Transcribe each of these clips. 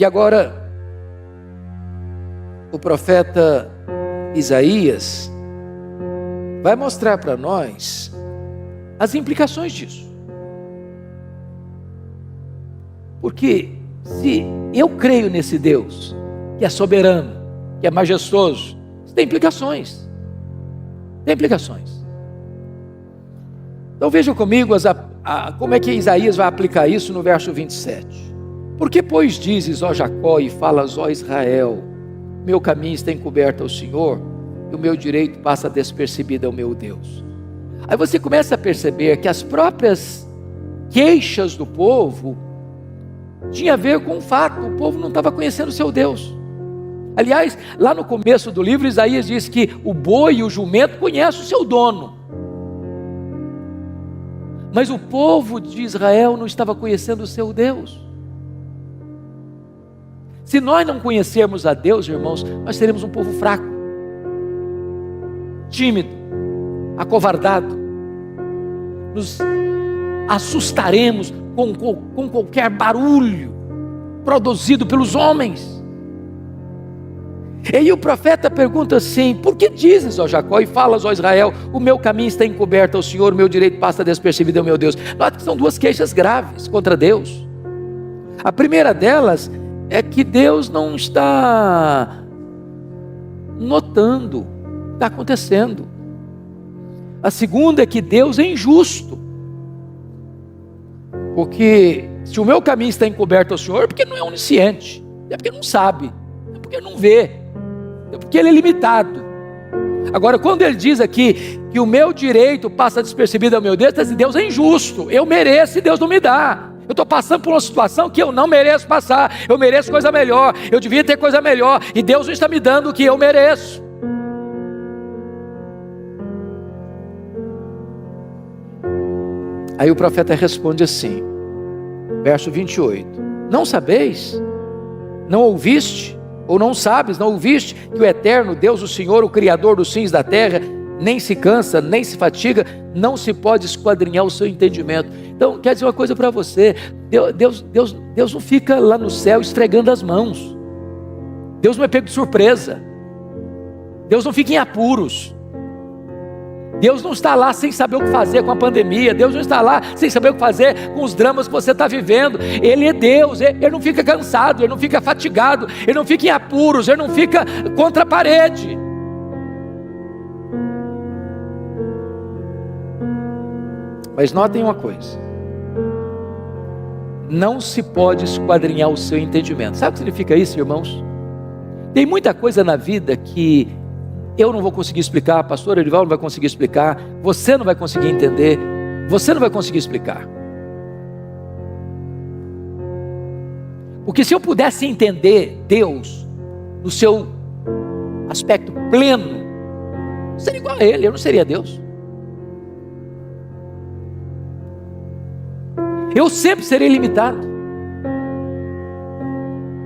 E agora, o profeta Isaías vai mostrar para nós as implicações disso. Porque se eu creio nesse Deus, que é soberano, que é majestoso, isso tem implicações. Tem implicações. Então vejam comigo como é que Isaías vai aplicar isso no verso 27. Porque pois dizes, ó Jacó, e falas, ó Israel, meu caminho está encoberto ao Senhor, e o meu direito passa despercebido ao meu Deus. Aí você começa a perceber que as próprias queixas do povo tinha a ver com o fato, o povo não estava conhecendo o seu Deus. Aliás, lá no começo do livro, Isaías diz que o boi e o jumento conhecem o seu dono. Mas o povo de Israel não estava conhecendo o seu Deus. Se nós não conhecermos a Deus, irmãos, nós seremos um povo fraco, tímido, acovardado. Nos assustaremos com qualquer barulho produzido pelos homens. E aí o profeta pergunta assim: por que dizes, ó Jacó, e falas, ó Israel, o meu caminho está encoberto ao Senhor, o meu direito passa despercebido ao meu Deus? Nota que são duas queixas graves contra Deus. A primeira delas é que Deus não está notando o que está acontecendo. A segunda é que Deus é injusto. Porque se o meu caminho está encoberto ao Senhor, é porque não é onisciente, é porque não sabe, é porque não vê, é porque Ele é limitado. Agora, quando Ele diz aqui que o meu direito passa despercebido ao meu Deus, está dizendo, Deus é injusto, eu mereço e Deus não me dá. Eu estou passando por uma situação que eu não mereço passar, eu mereço coisa melhor, eu devia ter coisa melhor, e Deus não está me dando o que eu mereço. Aí o profeta responde assim, verso 28, não sabeis, não ouviste, ou não sabes, não ouviste, que o eterno Deus, o Senhor, o Criador dos fins da terra, nem se cansa, nem se fatiga, não se pode esquadrinhar o seu entendimento. Então, quer dizer uma coisa para você, Deus não fica lá no céu esfregando as mãos, Deus não é pego de surpresa, Deus não fica em apuros, Deus não está lá sem saber o que fazer com a pandemia, Deus não está lá sem saber o que fazer com os dramas que você está vivendo. Ele é Deus, Ele não fica cansado, Ele não fica fatigado, Ele não fica em apuros, Ele não fica contra a parede. Mas notem uma coisa, não se pode esquadrinhar o seu entendimento. Sabe o que significa isso, irmãos? Tem muita coisa na vida que eu não vou conseguir explicar, pastor Erival não vai conseguir explicar, você não vai conseguir entender, você não vai conseguir explicar. Porque se eu pudesse entender Deus no seu aspecto pleno, eu seria igual a Ele, eu não seria Deus. Eu sempre serei limitado.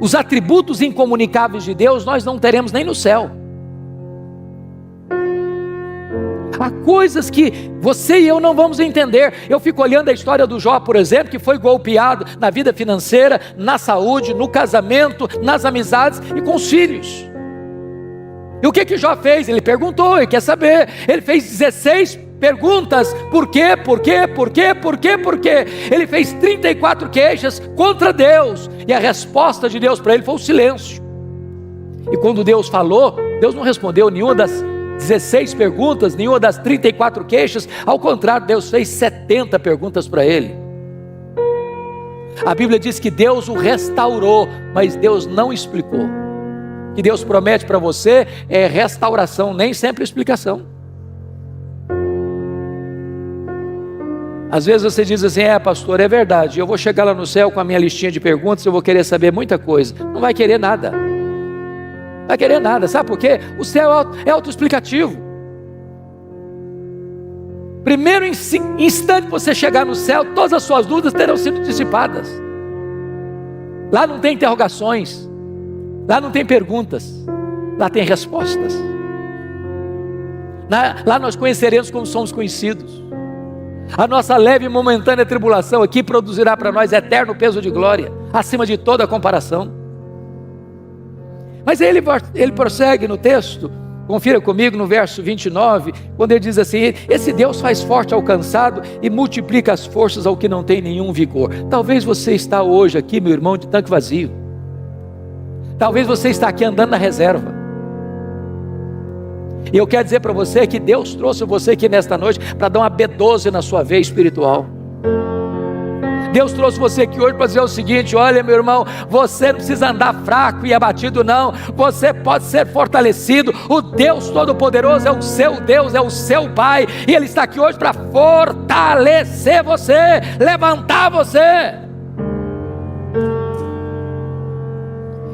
Os atributos incomunicáveis de Deus nós não teremos nem no céu. Há coisas que você e eu não vamos entender. Eu fico olhando a história do Jó, por exemplo, que foi golpeado na vida financeira, na saúde, no casamento, nas amizades e com os filhos. E o que Jó fez? Ele perguntou, ele quer saber. Ele fez 16 perguntas. Por quê? Por quê? Por quê? Por quê? Por quê? Ele fez 34 queixas contra Deus. E a resposta de Deus para ele foi o silêncio. E quando Deus falou, Deus não respondeu nenhuma das 16 perguntas, nenhuma das 34 queixas. Ao contrário, Deus fez 70 perguntas para ele. A Bíblia diz que Deus o restaurou, mas Deus não explicou. O que Deus promete para você é restauração, nem sempre explicação. Às vezes você diz assim, pastor, é verdade, eu vou chegar lá no céu com a minha listinha de perguntas, eu vou querer saber muita coisa. Não vai querer nada. Não vai querer nada, sabe por quê? O céu é autoexplicativo. Primeiro instante que você chegar no céu, todas as suas dúvidas terão sido dissipadas. Lá não tem interrogações, lá não tem perguntas, lá tem respostas. Lá nós conheceremos como somos conhecidos. A nossa leve e momentânea tribulação aqui produzirá para nós eterno peso de glória, acima de toda comparação. Mas aí ele prossegue no texto, confira comigo no verso 29, quando ele diz assim: esse Deus faz forte ao cansado e multiplica as forças ao que não tem nenhum vigor. Talvez você está hoje aqui, meu irmão, de tanque vazio. Talvez você está aqui andando na reserva. E eu quero dizer para você que Deus trouxe você aqui nesta noite para dar uma B12 na sua veia espiritual. Deus trouxe você aqui hoje para dizer o seguinte: olha, meu irmão, você não precisa andar fraco e abatido não, você pode ser fortalecido. O Deus Todo-Poderoso é o seu Deus, é o seu Pai, e Ele está aqui hoje para fortalecer você, levantar você.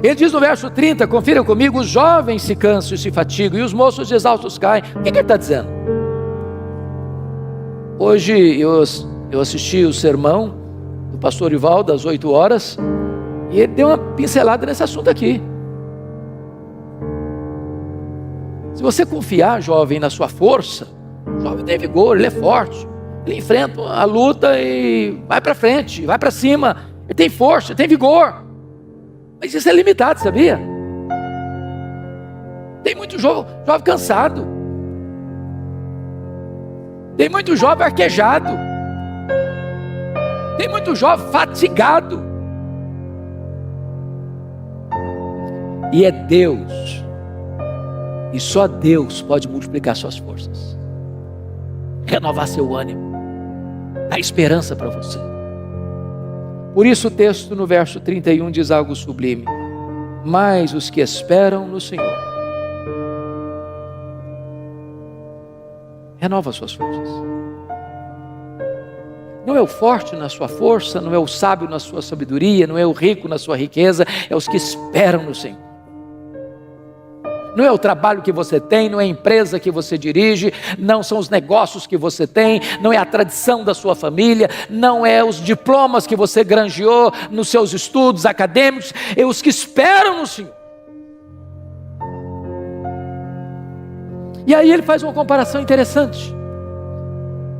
Ele diz no verso 30, confira comigo: os jovens se cansam e se fatigam, e os moços exaustos caem. O que ele está dizendo? Hoje eu assisti o sermão do pastor Ivaldo às 8 horas, e ele deu uma pincelada nesse assunto aqui. Se você confiar, jovem, na sua força, o jovem tem vigor, ele é forte, ele enfrenta a luta e vai para frente, vai para cima, ele tem força, ele tem vigor. Mas isso é limitado, sabia? Tem muito jovem cansado, tem muito jovem arquejado, tem muito jovem fatigado. E é Deus, e só Deus pode multiplicar suas forças, renovar seu ânimo, dar esperança para você. Por isso o texto no verso 31 diz algo sublime: mas os que esperam no Senhor renova suas forças. Não é o forte na sua força, não é o sábio na sua sabedoria, não é o rico na sua riqueza, é os que esperam no Senhor. Não é o trabalho que você tem, não é a empresa que você dirige, não são os negócios que você tem, não é a tradição da sua família, não é os diplomas que você granjeou nos seus estudos acadêmicos, é os que esperam no Senhor. E aí ele faz uma comparação interessante.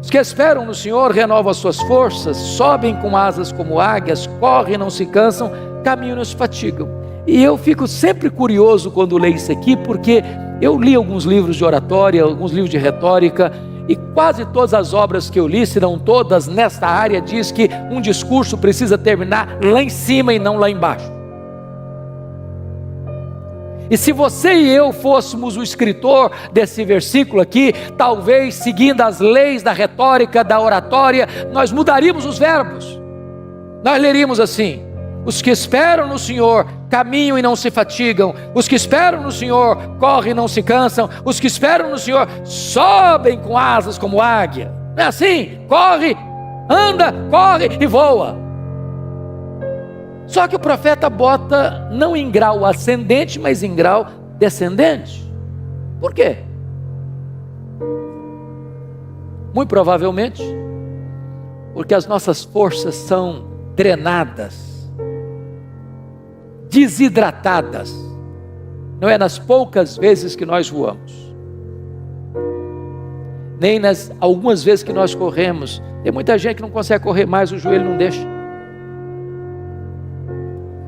Os que esperam no Senhor renovam as suas forças, sobem com asas como águias, correm e não se cansam, caminham e não se fatigam. E eu fico sempre curioso quando leio isso aqui, porque eu li alguns livros de oratória, alguns livros de retórica, e quase todas as obras que eu li, se não todas, nesta área, diz que um discurso precisa terminar lá em cima e não lá embaixo. E se você e eu fôssemos o escritor desse versículo aqui, talvez seguindo as leis da retórica, da oratória, nós mudaríamos os verbos. Nós leríamos assim: os que esperam no Senhor caminham e não se fatigam, os que esperam no Senhor correm e não se cansam, os que esperam no Senhor sobem com asas como águia. Não é assim? Corre, anda, corre e voa. Só que o profeta bota não em grau ascendente, mas em grau descendente. Por quê? Muito provavelmente porque as nossas forças são drenadas, desidratadas. Não é nas poucas vezes que nós voamos, nem nas algumas vezes que nós corremos. Tem muita gente que não consegue correr mais, o joelho não deixa.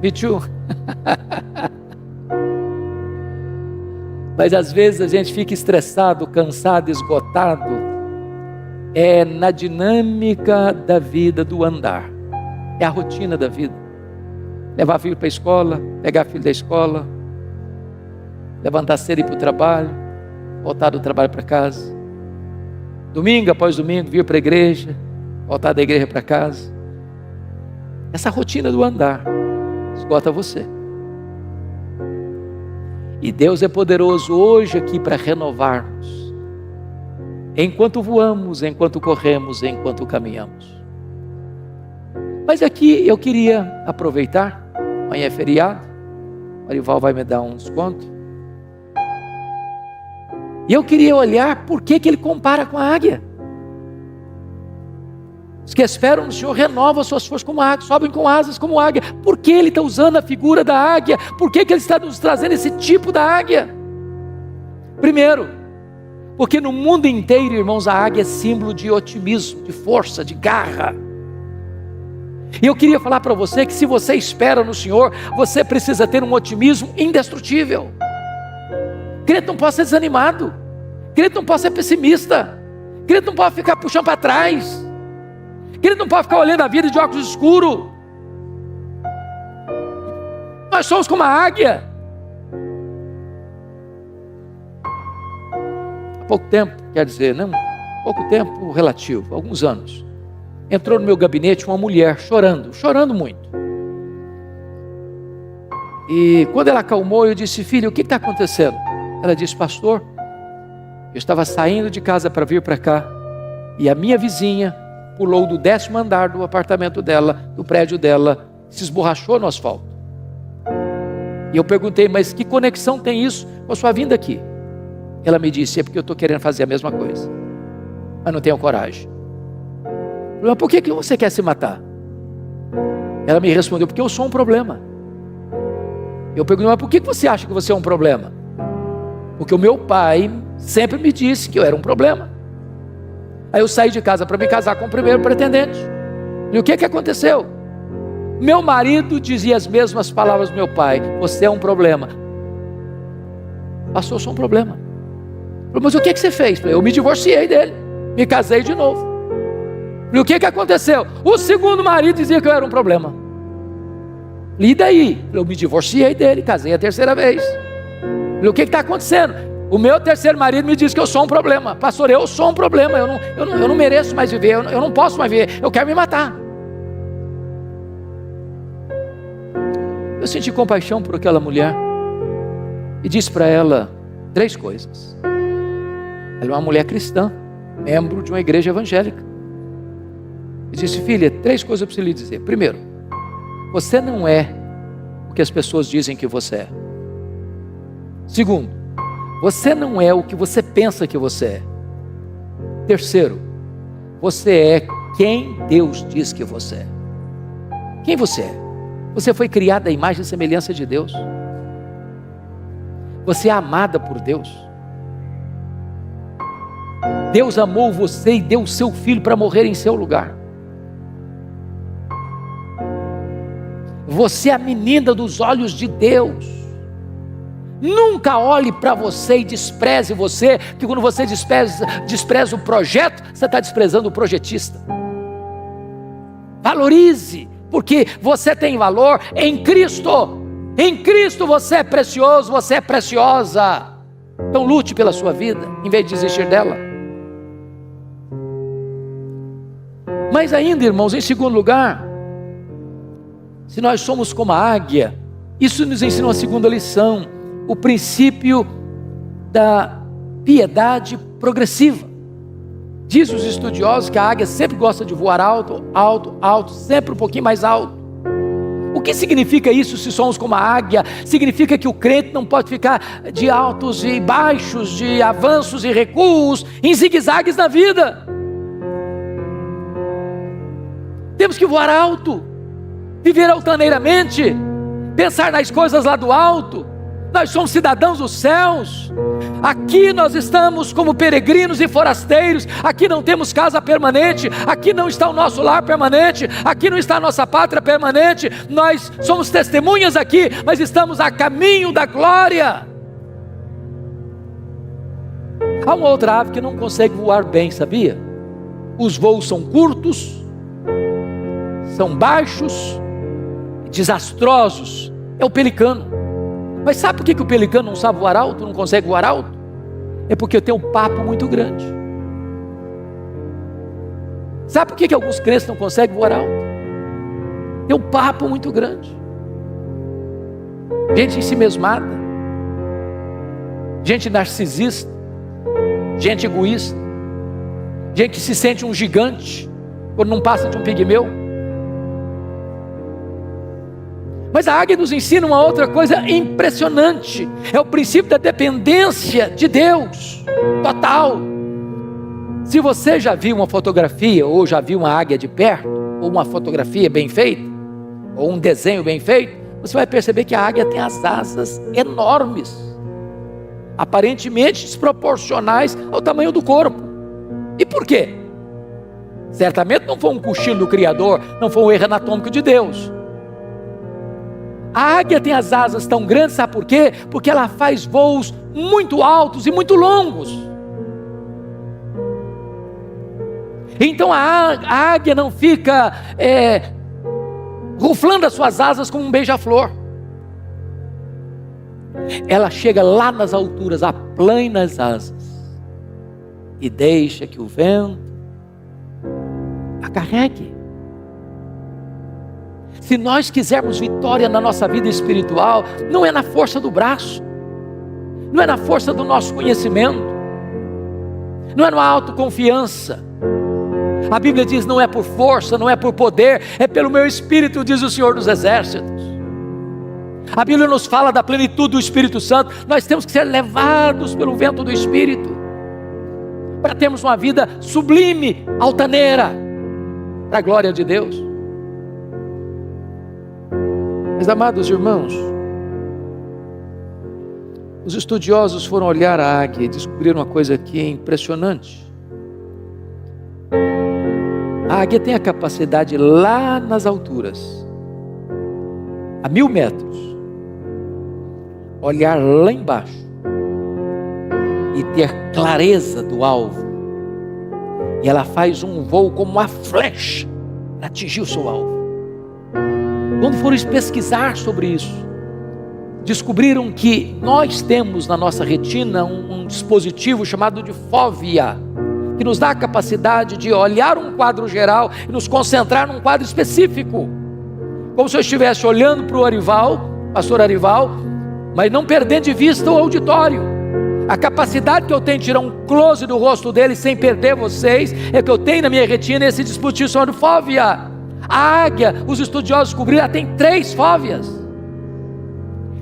Me too. Mas às vezes a gente fica estressado, cansado, esgotado. É na dinâmica da vida, do andar. É a rotina da vida. Levar filho para a escola, pegar filho da escola, levantar cedo e ir para o trabalho, voltar do trabalho para casa, domingo após domingo vir para a igreja, voltar da igreja para casa. Essa rotina do andar esgota você. E Deus é poderoso hoje aqui para renovar-nos, enquanto voamos, enquanto corremos, enquanto caminhamos. Mas aqui eu queria aproveitar, amanhã é feriado, o Marival vai me dar um desconto, e eu queria olhar por que ele compara com a águia. Os que esperam no Senhor renovam as suas forças como águia, sobem com asas como águia. Por que ele está usando a figura da águia? Por que ele está nos trazendo esse tipo da águia? Primeiro, porque no mundo inteiro, irmãos, a águia é símbolo de otimismo, de força, de garra. E eu queria falar para você que se você espera no Senhor, você precisa ter um otimismo indestrutível. Crente não pode ser desanimado, crente não pode ser pessimista, crente não pode ficar puxando para trás, crente não pode ficar olhando a vida de óculos escuros. Nós somos como a águia. Há pouco tempo, quer dizer, não, pouco tempo relativo, alguns anos, entrou no meu gabinete uma mulher chorando muito. E quando ela acalmou, eu disse: filha, o que está acontecendo? Ela disse: pastor, eu estava saindo de casa para vir para cá, e a minha vizinha pulou do 10º andar do apartamento dela, do prédio dela, se esborrachou no asfalto. E eu perguntei: mas que conexão tem isso com a sua vinda aqui? Ela me disse: é porque eu estou querendo fazer a mesma coisa, mas não tenho coragem. Mas por que você quer se matar? Ela me respondeu: porque eu sou um problema. Eu perguntei: mas por que você acha que você é um problema? Porque o meu pai sempre me disse que eu era um problema. Aí eu saí de casa para me casar com o primeiro pretendente. E o que aconteceu? Meu marido dizia as mesmas palavras do meu pai: você é um problema. Pastor, eu sou um problema. Mas o que você fez? Eu me divorciei dele, me casei de novo. E o que aconteceu? O segundo marido dizia que eu era um problema. E daí? Eu me divorciei dele, casei a terceira vez. E o que está acontecendo? O meu terceiro marido me diz que eu sou um problema. Pastor, eu sou um problema, eu não mereço mais viver, eu não posso mais viver, eu quero me matar. Eu senti compaixão por aquela mulher e disse para ela 3 coisas. Ela é uma mulher cristã, membro de uma igreja evangélica. Eu disse: filha, 3 coisas eu preciso lhe dizer. Primeiro, você não é o que as pessoas dizem que você é. Segundo, você não é o que você pensa que você é. Terceiro, você é quem Deus diz que você é. Quem você é? Você foi criada à imagem e semelhança de Deus. Você é amada por Deus. Deus amou você e deu o seu filho para morrer em seu lugar. Você é a menina dos olhos de Deus. Nunca olhe para você e despreze você, porque quando você despreza o projeto, você está desprezando o projetista. Valorize, porque você tem valor em Cristo. Em Cristo você é precioso, você é preciosa. Então lute pela sua vida, em vez de desistir dela. Mas ainda, irmãos, em segundo lugar, se nós somos como a águia, isso nos ensina uma segunda lição: o princípio da piedade progressiva. Diz os estudiosos que a águia sempre gosta de voar alto, alto, alto, sempre um pouquinho mais alto. O que significa isso? Se somos como a águia, significa que o crente não pode ficar de altos e baixos, de avanços e recuos, em zigue-zagues na vida. Temos que voar alto, viver altaneiramente, pensar nas coisas lá do alto. Nós somos cidadãos dos céus. Aqui nós estamos como peregrinos e forasteiros. Aqui não temos casa permanente. Aqui não está o nosso lar permanente. Aqui não está a nossa pátria permanente. Nós somos testemunhas aqui, mas estamos a caminho da glória. Há uma outra ave que não consegue voar bem, sabia? Os voos são curtos, são baixos, desastrosos. É o pelicano. Mas sabe por que o pelicano não sabe voar alto, não consegue voar alto? É porque tem um papo muito grande. Sabe por que alguns crentes não conseguem voar alto? Tem um papo muito grande. Gente ensimesmada, gente narcisista, gente egoísta, gente que se sente um gigante quando não passa de um pigmeu. Mas a águia nos ensina uma outra coisa impressionante. É o princípio da dependência de Deus, total. Se você já viu uma fotografia, ou já viu uma águia de perto, ou uma fotografia bem feita, ou um desenho bem feito, você vai perceber que a águia tem as asas enormes, aparentemente desproporcionais ao tamanho do corpo. E por quê? Certamente não foi um cochilo do Criador, não foi um erro anatômico de Deus. A águia tem as asas tão grandes, sabe por quê? Porque ela faz voos muito altos e muito longos. Então a águia não fica ruflando as suas asas como um beija-flor. Ela chega lá nas alturas, aplana as asas e deixa que o vento a carregue. Se nós quisermos vitória na nossa vida espiritual, não é na força do braço, não é na força do nosso conhecimento, não é na autoconfiança. A Bíblia diz: não é por força, não é por poder, é pelo meu Espírito, diz o Senhor dos Exércitos. A Bíblia nos fala da plenitude do Espírito Santo. Nós temos que ser levados pelo vento do Espírito, para termos uma vida sublime, altaneira, para a glória de Deus. Meus amados irmãos, os estudiosos foram olhar a águia e descobriram uma coisa aqui impressionante. A águia tem a capacidade lá nas alturas, a 1000 metros, olhar lá embaixo e ter clareza do alvo. E ela faz um voo como uma flecha para atingir o seu alvo. Quando foram pesquisar sobre isso, descobriram que nós temos na nossa retina um dispositivo chamado de fóvea, que nos dá a capacidade de olhar um quadro geral e nos concentrar num quadro específico, como se eu estivesse olhando para o Arival, pastor Arival, mas não perdendo de vista o auditório. A capacidade que eu tenho de tirar um close do rosto dele sem perder vocês, é que eu tenho na minha retina esse dispositivo chamado fóvea. A águia, os estudiosos descobriram, ela tem 3 fóveas.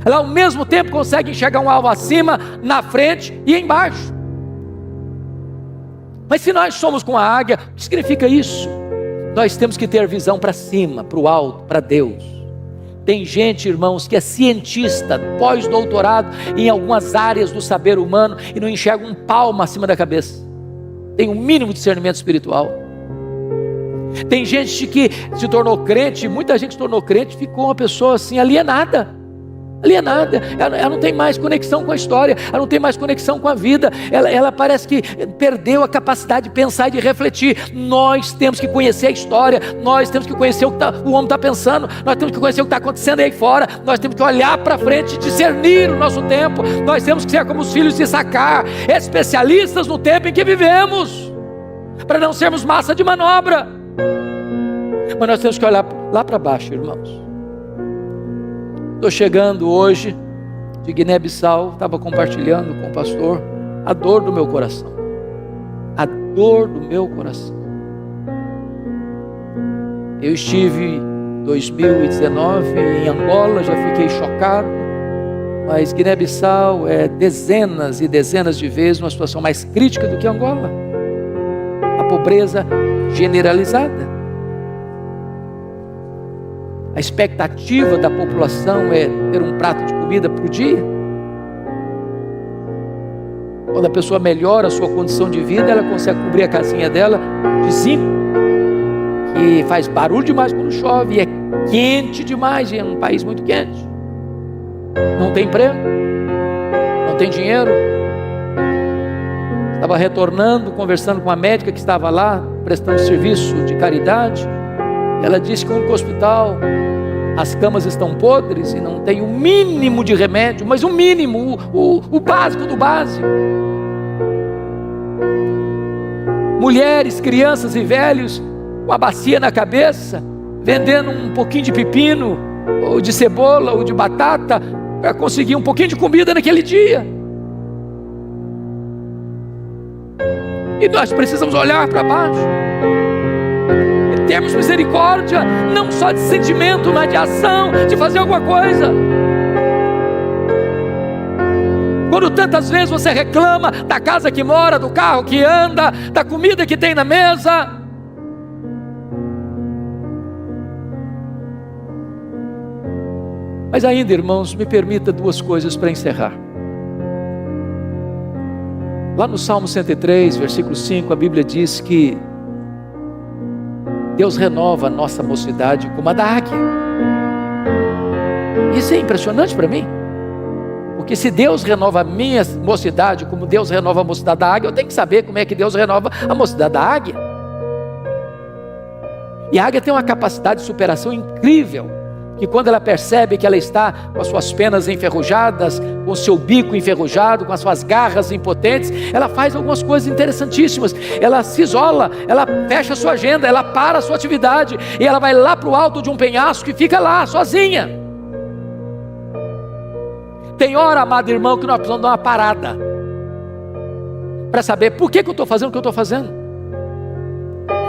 Ela ao mesmo tempo consegue enxergar um alvo acima, na frente e embaixo. Mas se nós somos com a águia, o que significa isso? Nós temos que ter visão para cima, para o alto, para Deus. Tem gente, irmãos, que é cientista, pós-doutorado em algumas áreas do saber humano e não enxerga um palmo acima da cabeça. Tem um mínimo de discernimento espiritual. Tem gente que se tornou crente, muita gente se tornou crente, ficou uma pessoa assim alienada. Ela não tem mais conexão com a história, ela não tem mais conexão com a vida, ela parece que perdeu a capacidade de pensar e de refletir. Nós temos que conhecer a história, nós temos que conhecer o que o homem está pensando, nós temos que conhecer o que está acontecendo aí fora, nós temos que olhar para frente e discernir o nosso tempo. Nós temos que ser como os filhos de Issacar, especialistas no tempo em que vivemos, para não sermos massa de manobra. Mas nós temos que olhar lá para baixo, irmãos. Estou chegando hoje de Guiné-Bissau, estava compartilhando com o pastor a dor do meu coração. A dor do meu coração. Eu estive em 2019 em Angola, já fiquei chocado, mas Guiné-Bissau é dezenas e dezenas de vezes uma situação mais crítica do que Angola. A pobreza generalizada. A expectativa da população é ter um prato de comida por dia. Quando a pessoa melhora a sua condição de vida, ela consegue cobrir a casinha dela de zinco, que faz barulho demais quando chove, e é quente demais, e é um país muito quente. Não tem emprego, não tem dinheiro. Estava retornando, conversando com uma médica que estava lá, prestando serviço de caridade. Ela disse que no hospital as camas estão podres e não tem o mínimo de remédio, mas o mínimo, o básico do básico. Mulheres, crianças e velhos com a bacia na cabeça, vendendo um pouquinho de pepino, ou de cebola, ou de batata, para conseguir um pouquinho de comida naquele dia. E nós precisamos olhar para baixo, termos misericórdia, não só de sentimento, mas de ação, de fazer alguma coisa. Quando tantas vezes você reclama da casa que mora, do carro que anda, da comida que tem na mesa, mas ainda, irmãos, me permita 2 coisas para encerrar. Lá no Salmo 103, versículo 5, a Bíblia diz que Deus renova a nossa mocidade como a da águia. Isso é impressionante para mim. Porque se Deus renova a minha mocidade como Deus renova a mocidade da águia, eu tenho que saber como é que Deus renova a mocidade da águia. E a águia tem uma capacidade de superação incrível, que quando ela percebe que ela está com as suas penas enferrujadas, com o seu bico enferrujado, com as suas garras impotentes, ela faz algumas coisas interessantíssimas. Ela se isola, ela fecha a sua agenda, ela para a sua atividade, e ela vai lá para o alto de um penhasco e fica lá, sozinha. Tem hora, amado irmão, que nós precisamos dar uma parada, para saber por que eu estou fazendo o que eu estou fazendo.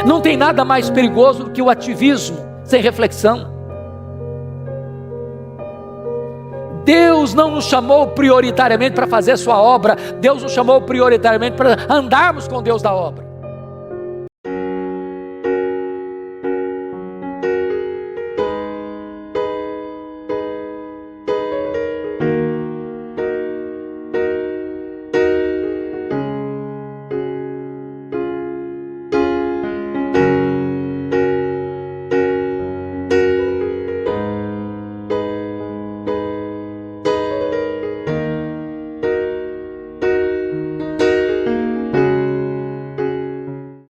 Não tem nada mais perigoso do que o ativismo sem reflexão. Deus não nos chamou prioritariamente para fazer a sua obra, Deus nos chamou prioritariamente para andarmos com Deus da obra.